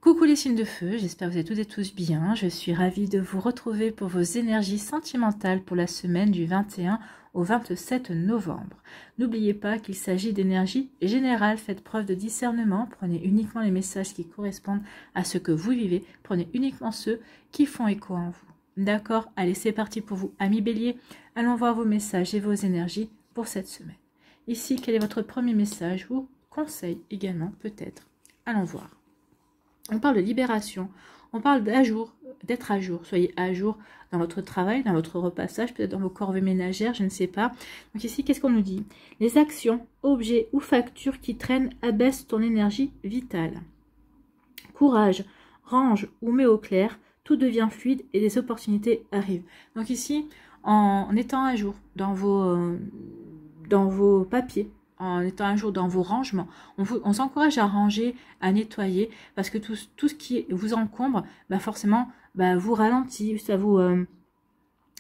Coucou les signes de feu, j'espère que vous êtes toutes et tous bien. Je suis ravie de vous retrouver pour vos énergies sentimentales pour la semaine du 21 au 27 novembre. N'oubliez pas qu'il s'agit d'énergie générale, faites preuve de discernement, prenez uniquement les messages qui correspondent à ce que vous vivez, prenez uniquement ceux qui font écho en vous. D'accord? Allez, c'est parti pour vous, amis béliers. Allons voir vos messages et vos énergies pour cette semaine. Ici, quel est votre premier message ou conseil également peut-être? Allons voir. On parle de libération, on parle d'être à jour. Soyez à jour dans votre travail, dans votre repassage, peut-être dans vos corvées ménagères, je ne sais pas. Donc ici, qu'est-ce qu'on nous dit? Les actions, objets ou factures qui traînent abaissent ton énergie vitale. Courage, range ou mets au clair, tout devient fluide et des opportunités arrivent. Donc ici, en étant à jour dans vos papiers, en étant un jour dans vos rangements, on s'encourage à ranger, à nettoyer, parce que tout ce qui vous encombre, forcément, vous ralentit,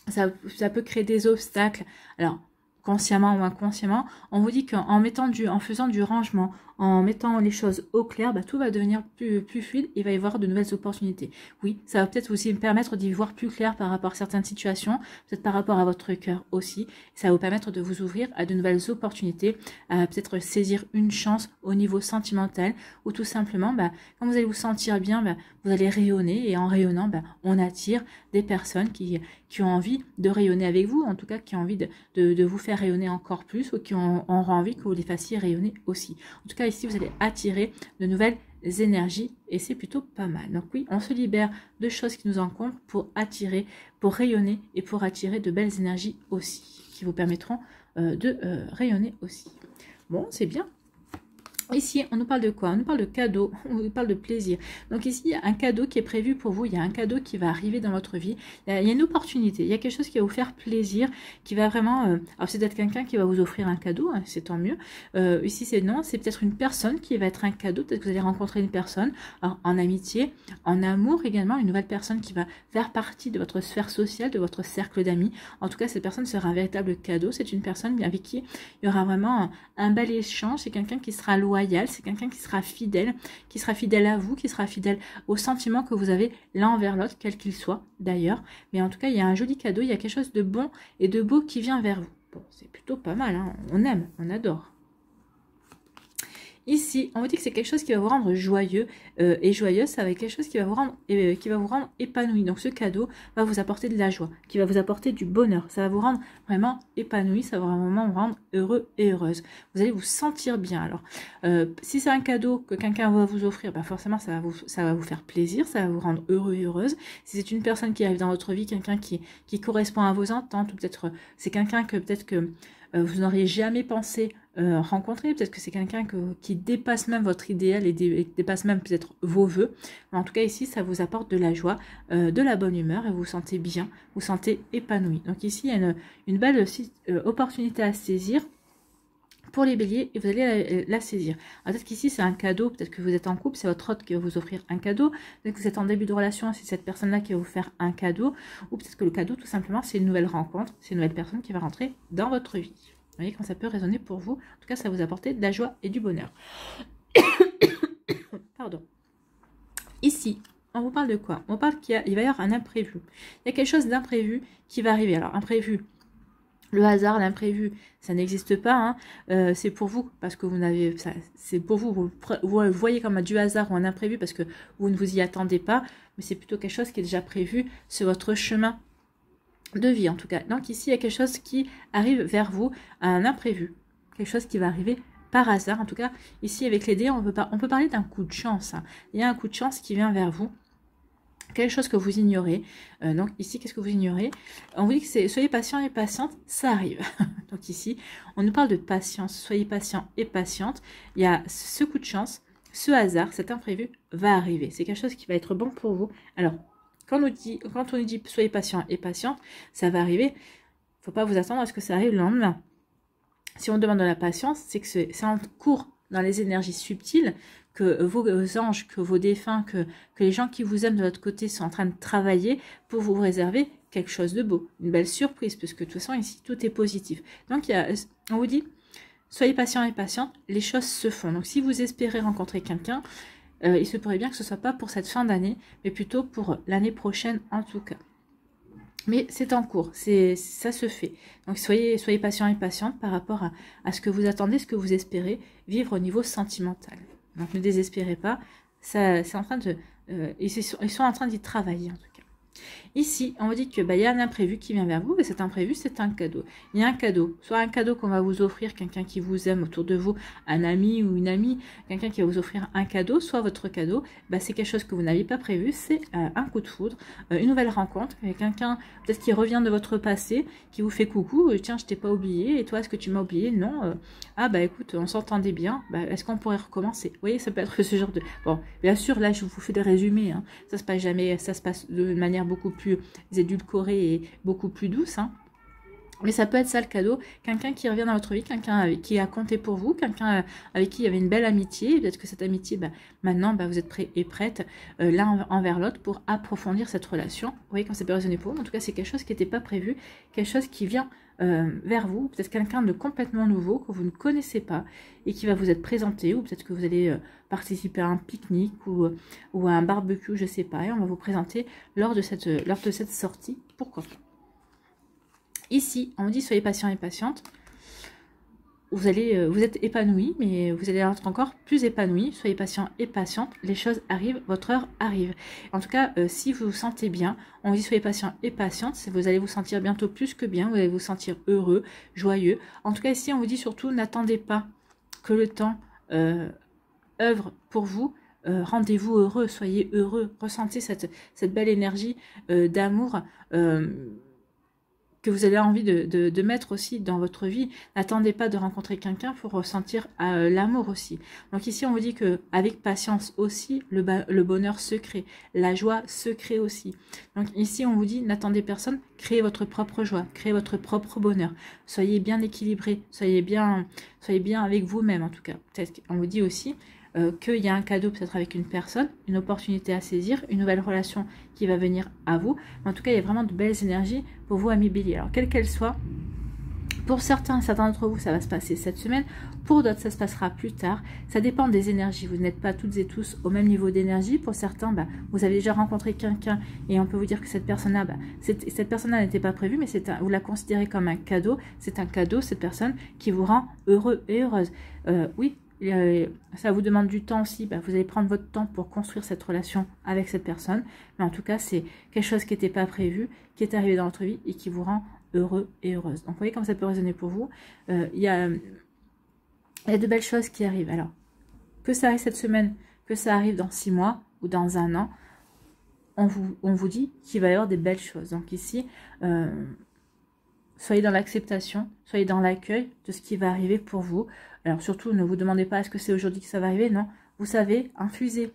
ça peut créer des obstacles. Alors, consciemment ou inconsciemment, on vous dit en faisant du rangement, en mettant les choses au clair, tout va devenir plus fluide et il va y avoir de nouvelles opportunités. Oui, ça va peut-être aussi permettre d'y voir plus clair par rapport à certaines situations, peut-être par rapport à votre cœur aussi. Ça va vous permettre de vous ouvrir à de nouvelles opportunités, à peut-être saisir une chance au niveau sentimental, ou tout simplement, quand vous allez vous sentir bien, vous allez rayonner, et en rayonnant, on attire des personnes qui ont envie de rayonner avec vous, en tout cas qui ont envie de vous faire rayonner encore plus, ou qui auront envie que vous les fassiez rayonner aussi. En tout cas, ici, vous allez attirer de nouvelles énergies et c'est plutôt pas mal. Donc oui, on se libère de choses qui nous encombrent pour attirer, pour rayonner et pour attirer de belles énergies aussi, qui vous permettront de rayonner aussi. Bon, c'est bien. Ici, on nous parle de quoi? On nous parle de cadeau, on nous parle de plaisir. Donc ici, il y a un cadeau qui est prévu pour vous, il y a un cadeau qui va arriver dans votre vie. Il y a une opportunité, il y a quelque chose qui va vous faire plaisir, qui va vraiment... alors c'est peut-être quelqu'un qui va vous offrir un cadeau, hein, c'est tant mieux. Ici, c'est peut-être une personne qui va être un cadeau, peut-être que vous allez rencontrer une personne en amitié, en amour également, une nouvelle personne qui va faire partie de votre sphère sociale, de votre cercle d'amis. En tout cas, cette personne sera un véritable cadeau, c'est une personne avec qui il y aura vraiment un bel échange, c'est quelqu'un qui sera loyal, c'est quelqu'un qui sera fidèle à vous, qui sera fidèle aux sentiments que vous avez l'un envers l'autre, quel qu'il soit d'ailleurs. Mais en tout cas, il y a un joli cadeau, il y a quelque chose de bon et de beau qui vient vers vous. Bon, c'est plutôt pas mal, hein. On aime, on adore. Ici, on vous dit que c'est quelque chose qui va vous rendre joyeux et joyeuse, ça va être quelque chose qui va vous rendre épanoui. Donc ce cadeau va vous apporter de la joie, qui va vous apporter du bonheur. Ça va vous rendre vraiment épanoui, ça va vraiment vous rendre heureux et heureuse. Vous allez vous sentir bien. Alors, si c'est un cadeau que quelqu'un va vous offrir, forcément ça va vous faire plaisir, ça va vous rendre heureux et heureuse. Si c'est une personne qui arrive dans votre vie, quelqu'un qui correspond à vos attentes, ou peut-être c'est quelqu'un que vous n'auriez jamais pensé rencontrer, peut-être que c'est quelqu'un qui dépasse même votre idéal et dépasse même peut-être vos voeux. Mais en tout cas ici, ça vous apporte de la joie, de la bonne humeur et vous vous sentez bien, vous vous sentez épanoui. Donc ici, il y a une belle opportunité à saisir pour les béliers et vous allez la saisir. Peut-être qu'ici c'est un cadeau, peut-être que vous êtes en couple, c'est votre hôte qui va vous offrir un cadeau, peut-être que vous êtes en début de relation, c'est cette personne-là qui va vous faire un cadeau, ou peut-être que le cadeau tout simplement c'est une nouvelle rencontre, c'est une nouvelle personne qui va rentrer dans votre vie. Vous voyez quand ça peut résonner pour vous, en tout cas ça va vous apporter de la joie et du bonheur. Pardon. Ici, on vous parle de quoi? On parle qu'il va y avoir un imprévu. Il y a quelque chose d'imprévu qui va arriver. Alors imprévu, le hasard, l'imprévu, ça n'existe pas. Hein. C'est pour vous, parce que c'est pour vous, vous le voyez comme du hasard ou un imprévu, parce que vous ne vous y attendez pas, mais c'est plutôt quelque chose qui est déjà prévu, c'est votre chemin de vie en tout cas. Donc ici, il y a quelque chose qui arrive vers vous, un imprévu, quelque chose qui va arriver par hasard. En tout cas, ici avec les dés, on peut parler d'un coup de chance. Hein. Il y a un coup de chance qui vient vers vous. Quelque chose que vous ignorez. Donc ici, qu'est-ce que vous ignorez? On vous dit que soyez patient et patiente, ça arrive. Donc ici, on nous parle de patience. Soyez patient et patiente. Il y a ce coup de chance, ce hasard, cet imprévu va arriver. C'est quelque chose qui va être bon pour vous. Alors, quand on nous dit soyez patient et patiente, ça va arriver. Il ne faut pas vous attendre à ce que ça arrive le lendemain. Si on demande de la patience, c'est que c'est en cours dans les énergies subtiles, que vos anges, que vos défunts, que les gens qui vous aiment de l'autre côté sont en train de travailler pour vous réserver quelque chose de beau, une belle surprise, puisque de toute façon ici tout est positif. Donc on vous dit, soyez patient et patiente, les choses se font. Donc si vous espérez rencontrer quelqu'un, il se pourrait bien que ce soit pas pour cette fin d'année, mais plutôt pour l'année prochaine en tout cas. Mais c'est en cours, ça se fait. Donc soyez patient et patiente par rapport à ce que vous attendez, ce que vous espérez vivre au niveau sentimental. Donc ne désespérez pas, c'est en train de, ils sont en train d'y travailler en tout cas. Ici, on vous dit que il y a un imprévu qui vient vers vous, et cet imprévu, c'est un cadeau. Il y a un cadeau, soit un cadeau qu'on va vous offrir, quelqu'un qui vous aime autour de vous, un ami ou une amie, quelqu'un qui va vous offrir un cadeau, soit votre cadeau, c'est quelque chose que vous n'aviez pas prévu, c'est un coup de foudre, une nouvelle rencontre, avec quelqu'un peut-être qui revient de votre passé, qui vous fait coucou, tiens, je t'ai pas oublié, et toi, est-ce que tu m'as oublié? Non, écoute, on s'entendait bien, est-ce qu'on pourrait recommencer? Vous voyez, ça peut être ce genre de... Bon, bien sûr, là, je vous fais des résumés, hein. Ça se passe de manière beaucoup plus édulcorée et beaucoup plus douce, hein. Mais ça peut être ça le cadeau, quelqu'un qui revient dans votre vie, quelqu'un qui a compté pour vous, quelqu'un avec qui il y avait une belle amitié, peut-être que cette amitié, maintenant, vous êtes prêts et prêtes l'un envers l'autre pour approfondir cette relation. Vous voyez, quand ça peut résonner pour vous, en tout cas, c'est quelque chose qui n'était pas prévu, quelque chose qui vient vers vous, peut-être quelqu'un de complètement nouveau que vous ne connaissez pas et qui va vous être présenté, ou peut-être que vous allez participer à un pique-nique ou à un barbecue, je sais pas, et on va vous présenter lors de cette sortie, pourquoi pas. Ici, on vous dit soyez patient et patiente. Vous êtes épanoui, mais vous allez être encore plus épanoui. Soyez patient et patiente. Les choses arrivent, votre heure arrive. En tout cas, si vous vous sentez bien, on vous dit soyez patient et patiente. Vous allez vous sentir bientôt plus que bien. Vous allez vous sentir heureux, joyeux. En tout cas, ici, on vous dit surtout n'attendez pas que le temps œuvre pour vous. Rendez-vous heureux, soyez heureux. Ressentez cette belle énergie d'amour que vous avez envie de mettre aussi dans votre vie. N'attendez pas de rencontrer quelqu'un pour ressentir l'amour aussi. Donc ici, on vous dit que avec patience aussi, le bonheur se crée, la joie se crée aussi. Donc ici, on vous dit, n'attendez personne, créez votre propre joie, créez votre propre bonheur. Soyez bien équilibré, soyez bien avec vous-même en tout cas. Peut-être qu'on vous dit aussi qu'il y a un cadeau peut-être avec une personne, une opportunité à saisir, une nouvelle relation qui va venir à vous. Mais en tout cas, il y a vraiment de belles énergies pour vous, amis Bélier. Alors, quelle qu'elle soit, pour certains d'entre vous, ça va se passer cette semaine. Pour d'autres, ça se passera plus tard. Ça dépend des énergies. Vous n'êtes pas toutes et tous au même niveau d'énergie. Pour certains, vous avez déjà rencontré quelqu'un et on peut vous dire que cette personne-là, cette personne-là n'était pas prévue, mais vous la considérez comme un cadeau. C'est un cadeau, cette personne, qui vous rend heureux et heureuse. Oui. Ça vous demande du temps aussi, vous allez prendre votre temps pour construire cette relation avec cette personne, mais en tout cas c'est quelque chose qui n'était pas prévu, qui est arrivé dans votre vie et qui vous rend heureux et heureuse. Donc vous voyez comme ça peut résonner pour vous. Il y a de belles choses qui arrivent. Alors que ça arrive cette semaine, que ça arrive dans 6 mois ou dans 1 an, on vous dit qu'il va y avoir des belles choses. Donc ici soyez dans l'acceptation, soyez dans l'accueil de ce qui va arriver pour vous. Alors surtout, ne vous demandez pas est-ce que c'est aujourd'hui que ça va arriver, non. Vous savez, infusez.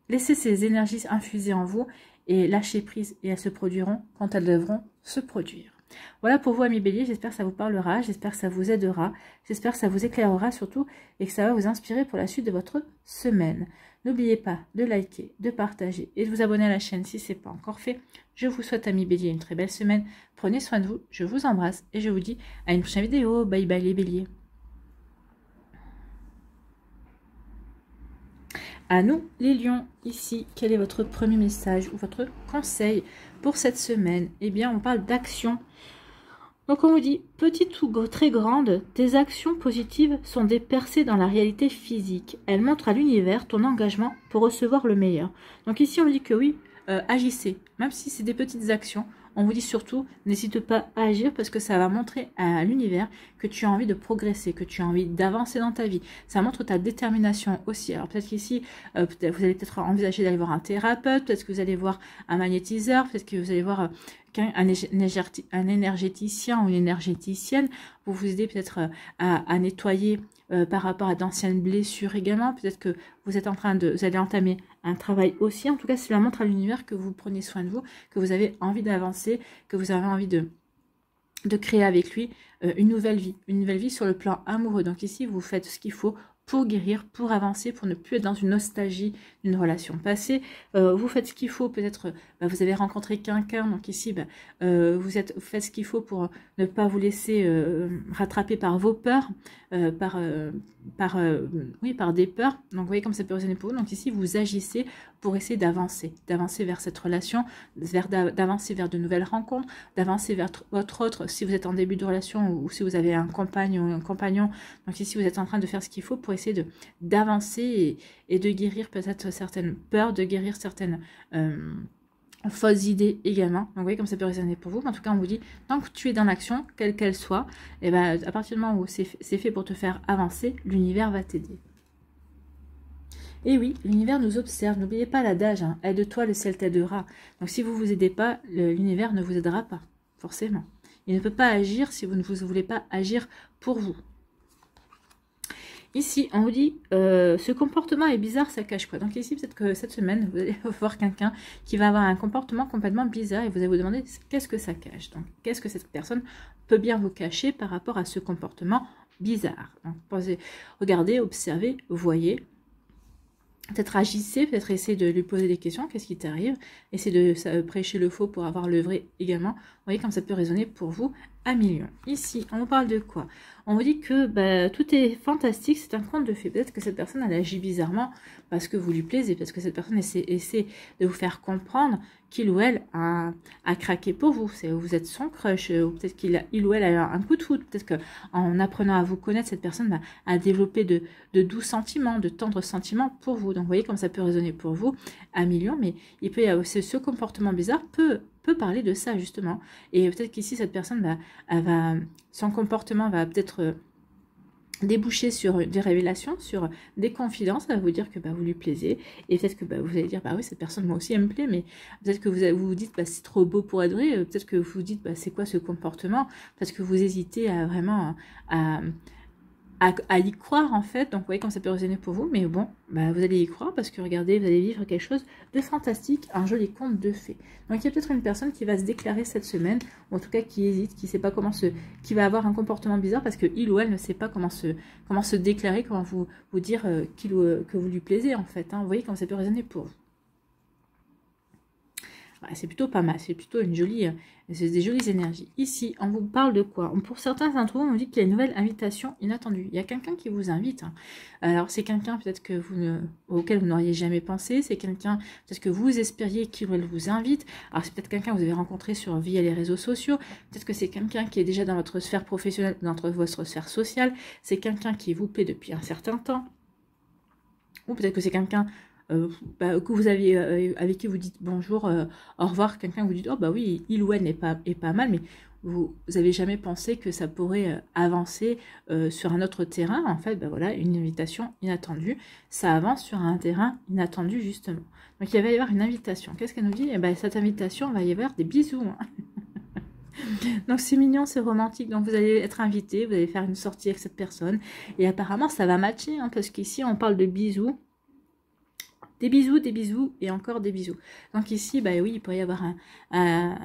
Laissez ces énergies infuser en vous et lâchez prise et elles se produiront quand elles devront se produire. Voilà pour vous, amis Bélier, j'espère que ça vous parlera, j'espère que ça vous aidera, j'espère que ça vous éclairera surtout et que ça va vous inspirer pour la suite de votre semaine. N'oubliez pas de liker, de partager et de vous abonner à la chaîne si ce n'est pas encore fait. Je vous souhaite, amis Bélier, une très belle semaine. Prenez soin de vous, je vous embrasse et je vous dis à une prochaine vidéo. Bye bye les Béliers. À nous, les lions, ici, quel est votre premier message ou votre conseil pour cette semaine? Eh bien, on parle d'action. Donc, on vous dit, petite ou très grande, tes actions positives sont des percées dans la réalité physique. Elles montrent à l'univers ton engagement pour recevoir le meilleur. Donc ici, on vous dit que oui, agissez, même si c'est des petites actions. On vous dit surtout, n'hésite pas à agir parce que ça va montrer à l'univers que tu as envie de progresser, que tu as envie d'avancer dans ta vie. Ça montre ta détermination aussi. Alors peut-être qu'ici, vous allez peut-être envisager d'aller voir un thérapeute, peut-être que vous allez voir un magnétiseur, peut-être que vous allez voir un énergéticien ou une énergéticienne pour vous aider peut-être à nettoyer par rapport à d'anciennes blessures également. Peut-être que vous êtes vous allez entamer un travail aussi. En tout cas, cela montre à l'univers que vous prenez soin de vous, que vous avez envie d'avancer, que vous avez envie de créer avec lui une nouvelle vie sur le plan amoureux. Donc ici, vous faites ce qu'il faut pour guérir, pour avancer, pour ne plus être dans une nostalgie d'une relation passée. Vous faites ce qu'il faut, peut-être vous avez rencontré quelqu'un, donc ici vous faites ce qu'il faut pour ne pas vous laisser rattraper par vos peurs, oui, par des peurs. Donc vous voyez comme ça peut résonner pour vous. Donc ici vous agissez pour essayer d'avancer vers cette relation, d'avancer vers de nouvelles rencontres, d'avancer vers votre autre, si vous êtes en début de relation ou si vous avez un compagnon ou un compagnon. Donc ici vous êtes en train de faire ce qu'il faut pour essayer d'avancer et de guérir peut-être certaines peurs, de guérir certaines fausses idées également. Donc vous voyez comme ça peut résonner pour vous. Mais en tout cas on vous dit, tant que tu es dans l'action, quelle qu'elle soit, et à partir du moment où c'est fait pour te faire avancer, l'univers va t'aider. Et oui, l'univers nous observe. N'oubliez pas l'adage, hein, aide-toi, le ciel t'aidera. Donc si vous ne vous aidez pas, l'univers ne vous aidera pas, forcément. Il ne peut pas agir si vous ne voulez pas agir pour vous. Ici, on vous dit, ce comportement est bizarre, ça cache quoi? Donc ici, peut-être que cette semaine, vous allez voir quelqu'un qui va avoir un comportement complètement bizarre et vous allez vous demander qu'est-ce que ça cache. Donc, qu'est-ce que cette personne peut bien vous cacher par rapport à ce comportement bizarre? Donc, regardez, observez, voyez. Peut-être agissez, peut-être essayez de lui poser des questions, qu'est-ce qui t'arrive? Essayez de prêcher le faux pour avoir le vrai également. Vous voyez comme ça peut résonner pour vous à millions. Ici, on vous parle de quoi? On vous dit que tout est fantastique, c'est un conte de fées. Peut-être que cette personne, elle agit bizarrement parce que vous lui plaisez, parce que cette personne essaie de vous faire comprendre qu'il ou elle a craqué pour vous. Vous êtes son crush, ou peut-être qu'il ou elle a un coup de foudre. Peut-être qu'en apprenant à vous connaître, cette personne a développé de doux sentiments, de tendres sentiments pour vous. Donc, vous voyez comme ça peut résonner pour vous à millions, mais il peut y avoir ce comportement bizarre peut parler de ça justement. Et peut-être qu'ici cette personne son comportement va peut-être déboucher sur des révélations, sur des confidences, à vous dire que vous lui plaisez, et peut-être que vous allez dire oui, cette personne moi aussi elle me plaît, mais peut-être que vous vous dites c'est trop beau pour être vrai, peut-être que vous vous dites c'est quoi ce comportement, parce que vous hésitez à vraiment à y croire en fait. Donc vous voyez comme ça peut résonner pour vous, mais bon, vous allez y croire parce que regardez, vous allez vivre quelque chose de fantastique, un joli conte de fées. Donc il y a peut-être une personne qui va se déclarer cette semaine, ou en tout cas qui hésite, qui sait pas comment qui va avoir un comportement bizarre parce que il ou elle ne sait pas comment se déclarer, comment vous dire que vous lui plaisez en fait. Hein. Vous voyez comme ça peut résonner pour vous. C'est plutôt pas mal, c'est plutôt c'est des jolies énergies. Ici, on vous parle de quoi? Pour certains d'entre vous, on dit qu'il y a une nouvelle invitation inattendue. Il y a quelqu'un qui vous invite. Hein. Alors, c'est quelqu'un peut-être auquel vous n'auriez jamais pensé. C'est quelqu'un peut-être que vous espériez qu'il vous invite. Alors, c'est peut-être quelqu'un que vous avez rencontré via les réseaux sociaux. Peut-être que c'est quelqu'un qui est déjà dans votre sphère professionnelle, dans votre sphère sociale. C'est quelqu'un qui vous plaît depuis un certain temps. Ou peut-être que c'est quelqu'un que vous avez avec qui vous dites bonjour, au revoir, quelqu'un vous dit oui, il ou elle est pas mal, mais vous avez jamais pensé que ça pourrait avancer sur un autre terrain. En fait, voilà, une invitation inattendue, ça avance sur un terrain inattendu justement. Donc il va y avoir une invitation. Qu'est-ce qu'elle nous dit? Cette invitation, il va y avoir des bisous. Hein. Donc c'est mignon, c'est romantique, donc vous allez être invité, vous allez faire une sortie avec cette personne, et apparemment ça va matcher, hein, parce qu'ici on parle de bisous. Des bisous et encore des bisous. Donc ici, oui, il pourrait y avoir un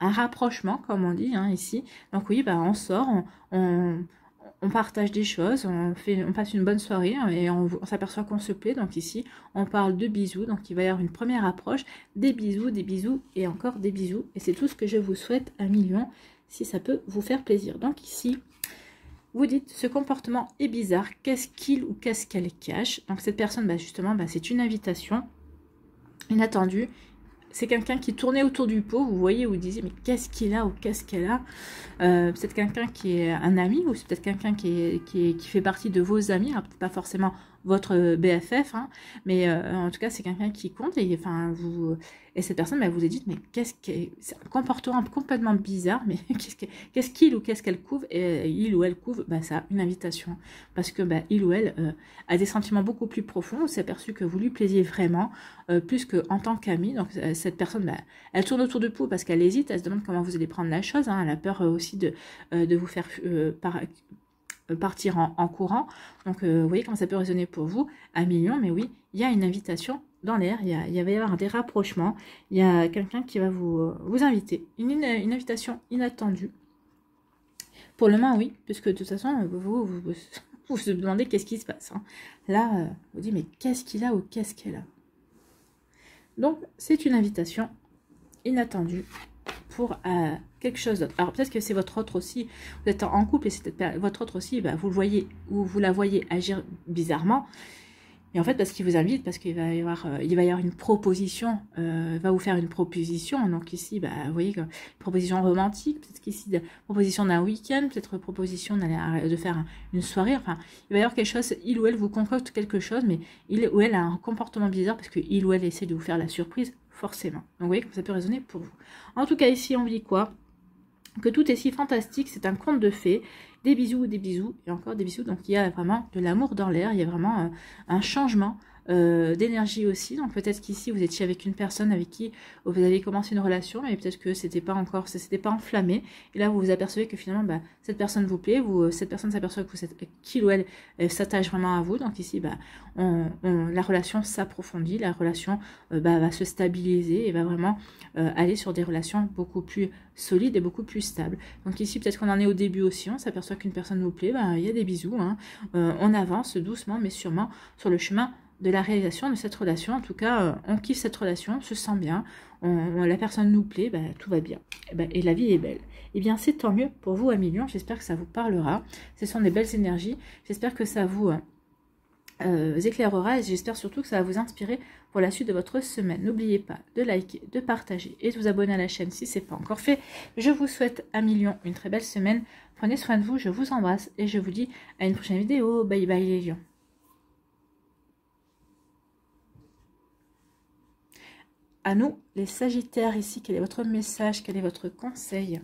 rapprochement, comme on dit, hein, ici. Donc oui, on sort, on partage des choses, on passe une bonne soirée hein, et on s'aperçoit qu'on se plaît. Donc ici, on parle de bisous. Donc il va y avoir une première approche, des bisous et encore des bisous. Et c'est tout ce que je vous souhaite, un million, si ça peut vous faire plaisir. Donc ici, vous dites, ce comportement est bizarre, qu'est-ce qu'il ou qu'est-ce qu'elle cache? Donc cette personne, justement, c'est une invitation inattendue. C'est quelqu'un qui tournait autour du pot, vous voyez, vous disiez, mais qu'est-ce qu'il a ou qu'est-ce qu'elle a? Peut-être quelqu'un qui est un ami, ou c'est peut-être quelqu'un qui fait partie de vos amis, alors peut-être pas forcément votre BFF, hein, mais en tout cas, c'est quelqu'un qui compte, et cette personne, vous a dit, mais c'est un comportement complètement bizarre, mais qu'est-ce qu'il ou qu'est-ce qu'elle couvre? Et il ou elle couvre, ça une invitation, parce que il ou elle a des sentiments beaucoup plus profonds, on s'est aperçu que vous lui plaisiez vraiment, plus qu'en tant qu'ami. Donc cette personne, elle tourne autour du pot parce qu'elle hésite, elle se demande comment vous allez prendre la chose, hein, elle a peur aussi de vous faire partir en courant. Donc vous voyez comment ça peut résonner pour vous à millions, mais oui, il y a une invitation dans l'air, il va y avoir des rapprochements, il y a quelqu'un qui va vous inviter, une invitation inattendue. Pour le moment, oui, puisque de toute façon, vous vous demandez qu'est-ce qui se passe. Hein. Là, vous dites, mais qu'est-ce qu'il a ou qu'est-ce qu'elle a? Donc, c'est une invitation inattendue pour quelque chose d'autre. Alors, peut-être que c'est votre autre aussi, vous êtes en couple et c'est peut-être votre autre aussi, bah, vous le voyez ou vous la voyez agir bizarrement. Et en fait, parce qu'il vous invite, parce qu'il va y avoir une proposition, va vous faire une proposition. Donc ici, bah, vous voyez, proposition romantique, peut-être qu'ici, proposition d'un week-end, peut-être proposition de faire une soirée. Enfin, il va y avoir quelque chose, il ou elle vous concocte quelque chose, mais il ou elle a un comportement bizarre parce qu'il ou elle essaie de vous faire la surprise, forcément. Donc vous voyez que ça peut résonner pour vous. En tout cas, ici, on dit quoi? Que tout est si fantastique, c'est un conte de fées, des bisous et encore des bisous. Donc il y a vraiment de l'amour dans l'air, il y a vraiment un changement d'énergie aussi. Donc peut-être qu'ici vous étiez avec une personne avec qui vous avez commencé une relation, mais peut-être que c'était pas encore, ça s'était pas enflammé. Et là vous vous apercevez que finalement bah, cette personne vous plaît, cette personne s'aperçoit que qu'il ou elle s'attache vraiment à vous. Donc ici bah, la relation s'approfondit, la relation va se stabiliser et va vraiment aller sur des relations beaucoup plus solides et beaucoup plus stables. Donc ici peut-être qu'on en est au début aussi, on s'aperçoit qu'une personne vous plaît, bah, il y a des bisous, hein. On avance doucement mais sûrement sur le chemin de la réalisation de cette relation. En tout cas, on kiffe cette relation, on se sent bien, la personne nous plaît, bah, tout va bien. Et la vie est belle. Eh bien, c'est tant mieux pour vous, amis Lion. J'espère que ça vous parlera. Ce sont des belles énergies. J'espère que ça vous éclairera et j'espère surtout que ça va vous inspirer pour la suite de votre semaine. N'oubliez pas de liker, de partager et de vous abonner à la chaîne si ce n'est pas encore fait. Je vous souhaite, amis Lions, une très belle semaine. Prenez soin de vous, je vous embrasse et je vous dis à une prochaine vidéo. Bye bye les Lions. À nous, les Sagittaires, ici, quel est votre message, quel est votre conseil?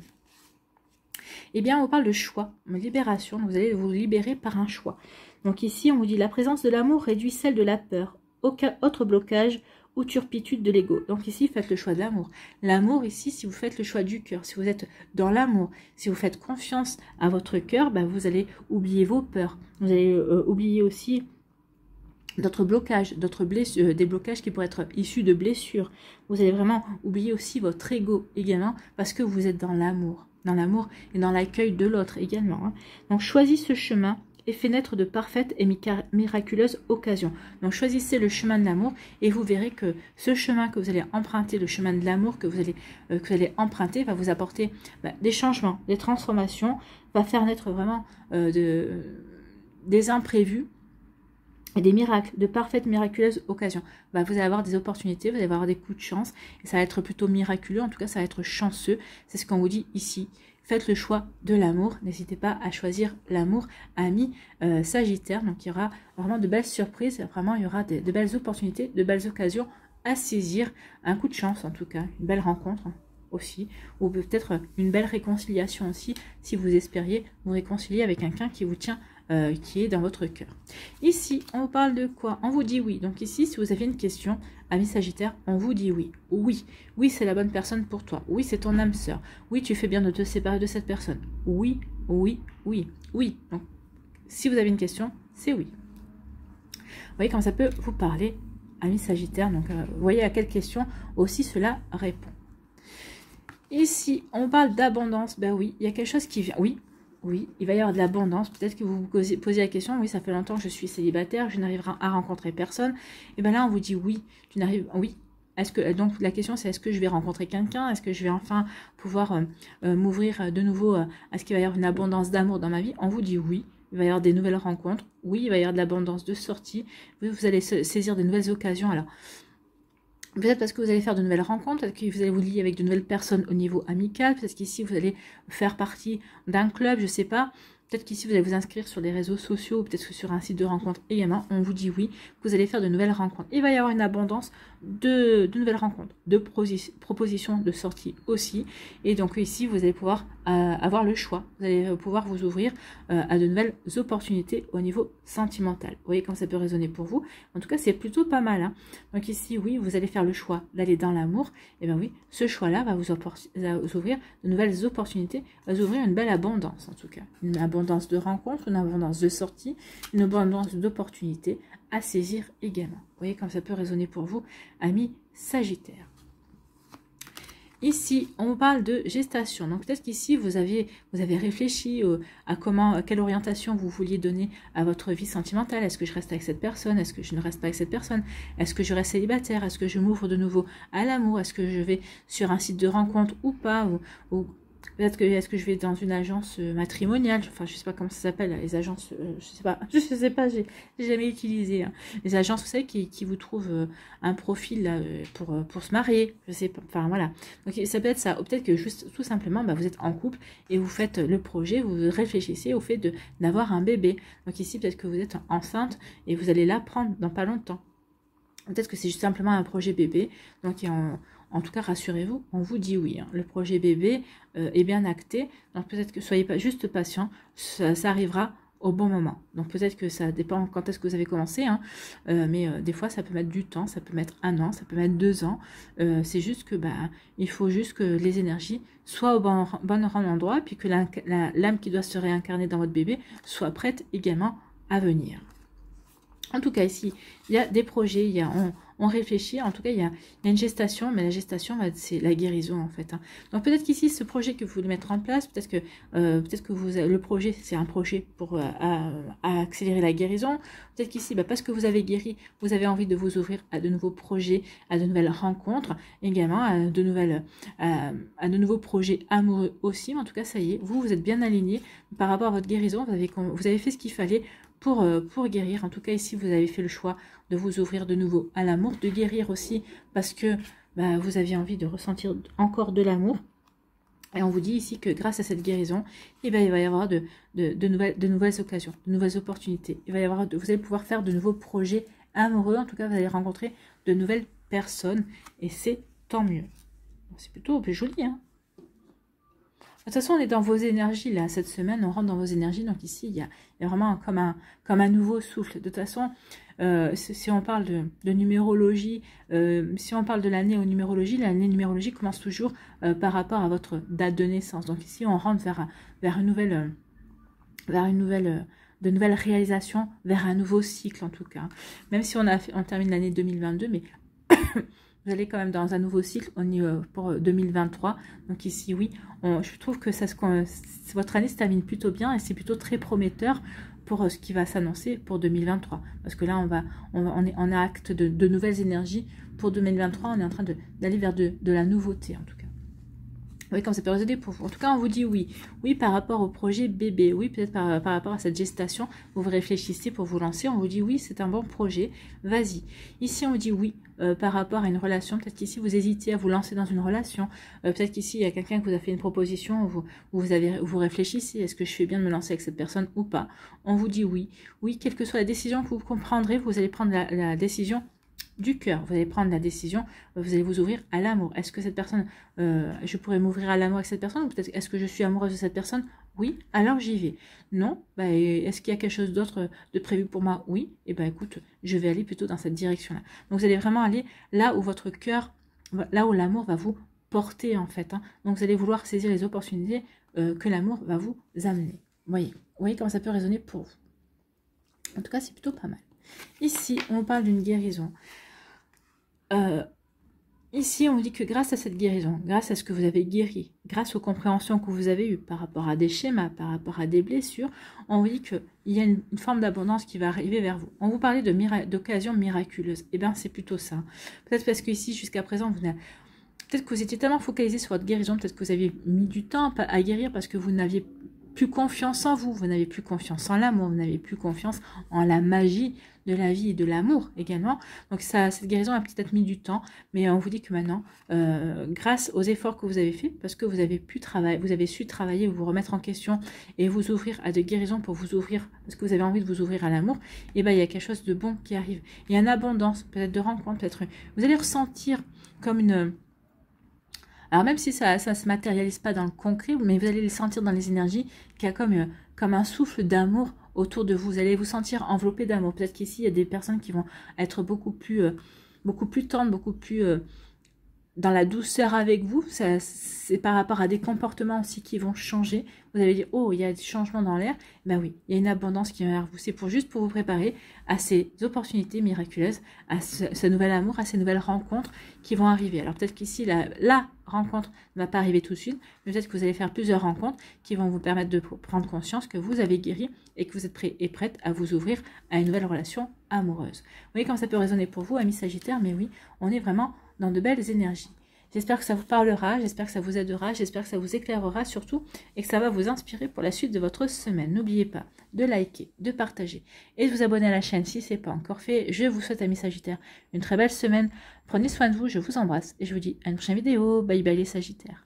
Eh bien, on vous parle de choix, de libération. Vous allez vous libérer par un choix. Donc ici, on vous dit la présence de l'amour réduit celle de la peur. Aucun autre blocage ou turpitude de l'ego. Donc ici, faites le choix de l'amour. L'amour, ici, si vous faites le choix du cœur, si vous êtes dans l'amour, si vous faites confiance à votre cœur, bah, vous allez oublier vos peurs. Vous allez oublier aussi d'autres blocages, d'autres blessures, des blocages qui pourraient être issus de blessures. Vous allez vraiment oublier aussi votre ego également parce que vous êtes dans l'amour et dans l'accueil de l'autre également. Hein. Donc choisis ce chemin et fait naître de parfaites et miraculeuses occasions. Donc choisissez le chemin de l'amour et vous verrez que ce chemin que vous allez emprunter, le chemin de l'amour que vous allez emprunter va vous apporter des changements, des transformations, va faire naître vraiment des imprévus et des miracles, de parfaites miraculeuses occasions. Vous allez avoir des opportunités, vous allez avoir des coups de chance, et ça va être plutôt miraculeux, en tout cas ça va être chanceux, c'est ce qu'on vous dit ici. Faites le choix de l'amour, n'hésitez pas à choisir l'amour, amis Sagittaire, donc il y aura vraiment de belles surprises, vraiment il y aura de belles opportunités, de belles occasions à saisir, un coup de chance en tout cas, une belle rencontre aussi, ou peut-être une belle réconciliation aussi, si vous espériez vous réconcilier avec quelqu'un qui vous tient qui est dans votre cœur. Ici, on vous parle de quoi? On vous dit oui. Donc ici, si vous avez une question, amis Sagittaire, on vous dit oui. Oui, oui, c'est la bonne personne pour toi. Oui, c'est ton âme sœur. Oui, tu fais bien de te séparer de cette personne. Oui, oui, oui, oui. Donc, si vous avez une question, c'est oui. Vous voyez comment ça peut vous parler, amis Sagittaire. Donc, vous voyez à quelle question aussi cela répond. Ici, on parle d'abondance. Ben oui, il y a quelque chose qui vient. Oui. Oui, il va y avoir de l'abondance. Peut-être que vous vous posez la question, oui, ça fait longtemps que je suis célibataire, je n'arrive à rencontrer personne. Et bien là, on vous dit oui, tu n'arrives... Oui. Donc la question, c'est est-ce que je vais rencontrer quelqu'un? Est-ce que je vais enfin pouvoir m'ouvrir de nouveau à ce qu'il va y avoir une abondance d'amour dans ma vie? On vous dit oui. Il va y avoir des nouvelles rencontres. Oui, il va y avoir de l'abondance de sorties. Vous allez saisir de nouvelles occasions. Alors, peut-être parce que vous allez faire de nouvelles rencontres, peut-être que vous allez vous lier avec de nouvelles personnes au niveau amical, peut-être qu'ici vous allez faire partie d'un club, je ne sais pas. Peut-être qu'ici vous allez vous inscrire sur les réseaux sociaux, peut-être que sur un site de rencontre également. On vous dit oui, que vous allez faire de nouvelles rencontres. Il va y avoir une abondance de nouvelles rencontres, de propositions de sortie aussi. Et donc ici, vous allez pouvoir avoir le choix. Vous allez pouvoir vous ouvrir à de nouvelles opportunités au niveau sentimental. Vous voyez comment ça peut résonner pour vous. En tout cas, c'est plutôt pas mal. Hein. Donc ici, oui, vous allez faire le choix d'aller dans l'amour. Et bien oui, ce choix-là va vous ouvrir de nouvelles opportunités, va vous ouvrir une belle abondance en tout cas. Une abondance de rencontres, une abondance de sorties, une abondance d'opportunités à saisir également. Vous voyez comme ça peut résonner pour vous, amis Sagittaires. Ici, on parle de gestation. Donc peut-être qu'ici, vous avez réfléchi à quelle orientation vous vouliez donner à votre vie sentimentale. Est-ce que je reste avec cette personne? Est-ce que je ne reste pas avec cette personne? Est-ce que je reste célibataire? Est-ce que je m'ouvre de nouveau à l'amour? Est-ce que je vais sur un site de rencontre ou pas? Ou peut-être que est-ce que je vais dans une agence matrimoniale, enfin je sais pas comment ça s'appelle, les agences, je sais pas, j'ai jamais utilisé hein. Les agences, vous savez, qui vous trouvent un profil là, pour se marier, je sais pas, enfin voilà. Donc ça peut être ça, ou peut-être que juste tout simplement, vous êtes en couple et vous faites le projet, vous réfléchissez au fait d'avoir un bébé. Donc ici peut-être que vous êtes enceinte et vous allez l'apprendre dans pas longtemps. Peut-être que c'est juste simplement un projet bébé, donc en tout cas, rassurez-vous, on vous dit oui. Hein. Le projet bébé est bien acté. Donc peut-être que soyez pas juste patient, ça arrivera au bon moment. Donc peut-être que ça dépend quand est-ce que vous avez commencé. Hein. Mais des fois, ça peut mettre du temps, ça peut mettre 1 an, ça peut mettre 2 ans. C'est juste que il faut juste que les énergies soient au bon endroit, puis que l'âme qui doit se réincarner dans votre bébé soit prête également à venir. En tout cas, ici, il y a des projets, on réfléchit. En tout cas, il y a une gestation, mais la gestation, c'est la guérison, en fait. Hein. Donc, peut-être qu'ici, ce projet que vous voulez mettre en place, peut-être que le projet, c'est un projet pour à accélérer la guérison. Peut-être qu'ici, parce que vous avez guéri, vous avez envie de vous ouvrir à de nouveaux projets, à de nouvelles rencontres, également à de nouveaux projets amoureux aussi. Mais en tout cas, ça y est, vous êtes bien aligné par rapport à votre guérison. Vous avez fait ce qu'il fallait pour guérir. En tout cas, ici, vous avez fait le choix de vous ouvrir de nouveau à l'amour, de guérir aussi parce que vous aviez envie de ressentir encore de l'amour. Et on vous dit ici que grâce à cette guérison, il va y avoir de nouvelles occasions, de nouvelles opportunités. Vous allez pouvoir faire de nouveaux projets amoureux. En tout cas, vous allez rencontrer de nouvelles personnes et c'est tant mieux. C'est plutôt plus joli, hein. De toute façon, on est dans vos énergies, là, cette semaine, on rentre dans vos énergies, donc ici, il y a vraiment comme un nouveau souffle. De toute façon, si on parle de numérologie, si on parle de l'année aux numérologie, l'année numérologie commence toujours par rapport à votre date de naissance. Donc ici, on rentre vers de nouvelles réalisations, vers un nouveau cycle, en tout cas. Même si on termine l'année 2022, mais... Vous allez quand même dans un nouveau cycle pour 2023. Donc ici, oui, je trouve que votre année se termine plutôt bien et c'est plutôt très prometteur pour ce qui va s'annoncer pour 2023. Parce que là, on est en acte de nouvelles énergies. Pour 2023, on est en train d'aller vers de la nouveauté, en tout cas. Oui, comme ça peut résonner pour vous. En tout cas, on vous dit oui. Oui, par rapport au projet bébé. Oui, peut-être par rapport à cette gestation, vous réfléchissez pour vous lancer. On vous dit oui, c'est un bon projet. Vas-y. Ici, on vous dit oui par rapport à une relation. Peut-être qu'ici, vous hésitez à vous lancer dans une relation. Peut-être qu'ici, il y a quelqu'un qui vous a fait une proposition. Vous réfléchissez. Est-ce que je fais bien de me lancer avec cette personne ou pas? On vous dit oui. Oui, quelle que soit la décision que vous comprendrez, vous allez prendre la décision du cœur. Vous allez prendre la décision, vous allez vous ouvrir à l'amour. Est-ce que cette personne, je pourrais m'ouvrir à l'amour avec cette personne? Ou peut-être est-ce que je suis amoureuse de cette personne? Oui, alors j'y vais. Non, est-ce qu'il y a quelque chose d'autre de prévu pour moi? Oui, et écoute, je vais aller plutôt dans cette direction-là. Donc vous allez vraiment aller là où votre cœur, là où l'amour va vous porter en fait. Hein. Donc vous allez vouloir saisir les opportunités que l'amour va vous amener. Vous voyez comment ça peut résonner pour vous. En tout cas, c'est plutôt pas mal. Ici, on parle d'une guérison. Ici, on vous dit que grâce à cette guérison, grâce à ce que vous avez guéri, grâce aux compréhensions que vous avez eues par rapport à des schémas, par rapport à des blessures, on vous dit qu'il y a une forme d'abondance qui va arriver vers vous. On vous parlait d'occasions miraculeuses. Eh bien, c'est plutôt ça. Peut-être parce que ici, jusqu'à présent, peut-être que vous étiez tellement focalisé sur votre guérison, peut-être que vous avez mis du temps à guérir parce que vous n'aviez plus confiance en vous, vous n'avez plus confiance en l'amour, vous n'avez plus confiance en la magie de la vie et de l'amour également. Donc cette guérison a peut-être mis du temps, mais on vous dit que maintenant, grâce aux efforts que vous avez faits, parce que vous avez su travailler, vous remettre en question et vous ouvrir à de guérisons pour vous ouvrir, parce que vous avez envie de vous ouvrir à l'amour, et il y a quelque chose de bon qui arrive. Il y a une abondance, peut-être de rencontres, peut-être vous allez ressentir comme une... Alors même si ça ne se matérialise pas dans le concret, mais vous allez le sentir dans les énergies, qu'il y a comme un souffle d'amour autour de vous. Vous allez vous sentir enveloppé d'amour. Peut-être qu'ici, il y a des personnes qui vont être beaucoup plus tendres, beaucoup plus dans la douceur avec vous. C'est par rapport à des comportements aussi qui vont changer. Vous allez dire, oh, il y a des changements dans l'air. Ben oui, il y a une abondance qui vient vers vous. C'est juste pour vous préparer à ces opportunités miraculeuses, à ce nouvel amour, à ces nouvelles rencontres qui vont arriver. Alors peut-être qu'ici, la rencontre ne va pas arriver tout de suite, mais peut-être que vous allez faire plusieurs rencontres qui vont vous permettre de prendre conscience que vous avez guéri et que vous êtes prêt et prête à vous ouvrir à une nouvelle relation amoureuse. Vous voyez comme ça peut résonner pour vous, amis Sagittaire, mais oui, on est vraiment dans de belles énergies. J'espère que ça vous parlera, j'espère que ça vous aidera, j'espère que ça vous éclairera surtout et que ça va vous inspirer pour la suite de votre semaine. N'oubliez pas de liker, de partager et de vous abonner à la chaîne si ce n'est pas encore fait. Je vous souhaite, amis Sagittaires, une très belle semaine. Prenez soin de vous, je vous embrasse et je vous dis à une prochaine vidéo. Bye bye les Sagittaires.